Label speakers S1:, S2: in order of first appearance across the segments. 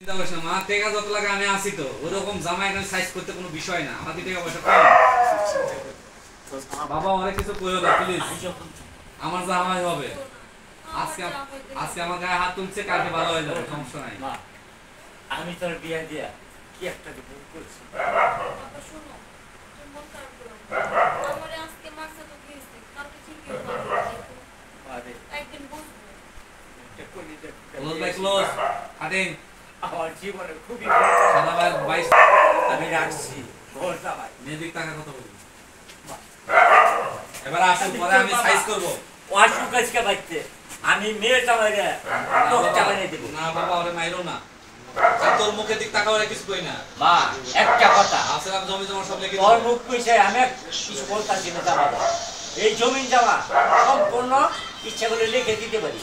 S1: চিন্তা করিস না, মা টাকা যত লাগে আমি আসি তো, ওরকম জামা এখানে সাইজ করতে কোনো বিষয় না, আমাকে টাকা পয়সা কম। বাবা অনেক কিছু কইও না প্লিজ, আমার জামাই হবে। আজকে আজকে আমার গায়ে হাত তুলছে, কালকে ভালো হয়ে যাবে, সমস্যা নাই।
S2: আমি তোর বিয়ে দিয়া কি একটা ভুল করেছি। আমার জীবনে খুবই আমি রাখছি
S1: এবার আসুন, পরে আমি সাইজ করবো।
S2: অসুখ আজকে বাড়তে আমি মেয়ের জামাইরে তোর জামাই দেব
S1: না বাবা, ওরে মাইরো না, তোর মুখে দিক তাকাও, কিছু কই না।
S2: মা একটা কথা,
S1: আসলে জমি জমা সব লেগে
S2: তোর মুখ কইছে আমি কিছু বলতাছি না। জামা এই জমিন জামা সম্পূর্ণ ইচ্ছা করে লিখে দিতে পারি।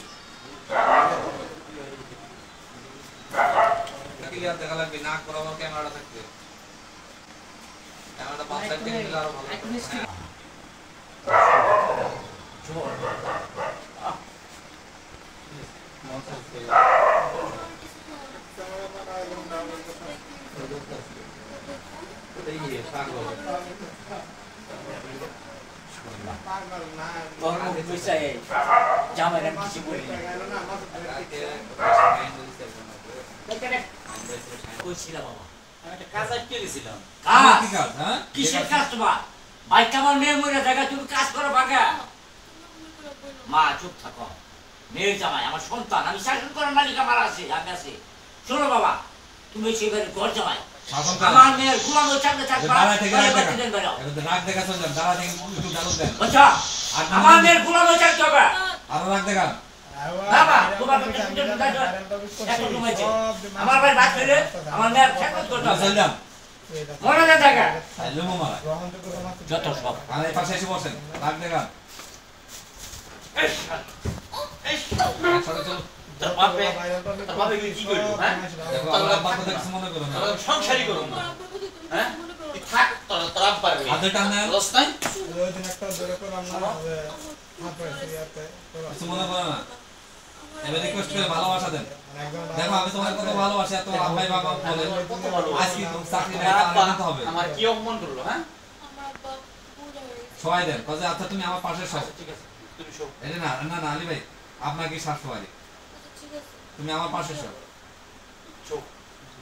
S1: ক্লিয়ার দেখা লাগবে, না করাবো ক্যামেরাটা থাকবে, ক্যামেরাটা 5 সাইড থেকে নিলে আরো ভালো।
S2: জামাইরা কিছু বলি না। কইছিলাম বাবা
S3: একটা কাজ আটকে গেছিলাম।
S2: কিসের কাজ তোমার? বাইকটা আমার মেয়ে মরে জায়গা তুমি কাজ করো বাগা। মা চুপ থাকো, মেয়ের জামাই আমার সন্তান, আমি শাসন করার মালিক আমার আছে, আমি আছি। শোনো বাবা, তুমি সেইবারে ঘর জামাই, আমার মেয়ের ঘুমানো চাকরি থাকবা,
S1: রাগ দেখা চলছে, দাঁড়া থেকে একটু ডালুন দেন।
S2: আচ্ছা আমার মেয়ের ঘুমানো চাকরি হবে
S1: আরো রাগ দেখা।
S2: বাবা তোমার কাছে সুযোগ দাও, এত ঘুমাইছে আমার ভাই বাদ ফেলে আমার মেয়ের খেদমত করতে হবে।
S1: চল যাম,
S2: মনে না থাকা
S1: লুমো মারা
S2: যত সব
S1: আর এই পাশে এসে বসেন, রাগ দেখা। চলো
S3: তোর বাপে কি করলো? হ্যাঁ,
S1: দেখো, আমার বাপ কথা কিছু মনে করো না।
S3: সংসারই করুন না। হ্যাঁ, তুই থাক, তোর আব্বার মেয়ে।
S1: হাতে টান দেন,
S3: লস নাই?
S1: কিছু মনে করো না। এবার রিকোয়েস্ট করে ভালোবাসা দেন। দেখো আমি তোমার কত ভালোবাসি, এত আব্বাই বাবা বলে
S3: কত ভালোবাসি।
S1: আজকে তুমি চাকরি নাই,
S3: আমার আব্বা
S1: আনতে হবে।
S3: আমার কি অপমান করলো? হ্যাঁ,
S1: সবাই দেন, কাজে আচ্ছা তুমি আমার পাশে সব।
S3: ঠিক আছে, তুমি শোক।
S1: এটা না না না আলী ভাই, আপনার কি শাস্ত্র বাড়ি, তুমি আমার পাশে সব।
S3: শোক।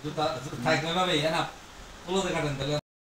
S1: জুতা থাকবে ভাবে না পুরো দেখাতেন তাহলে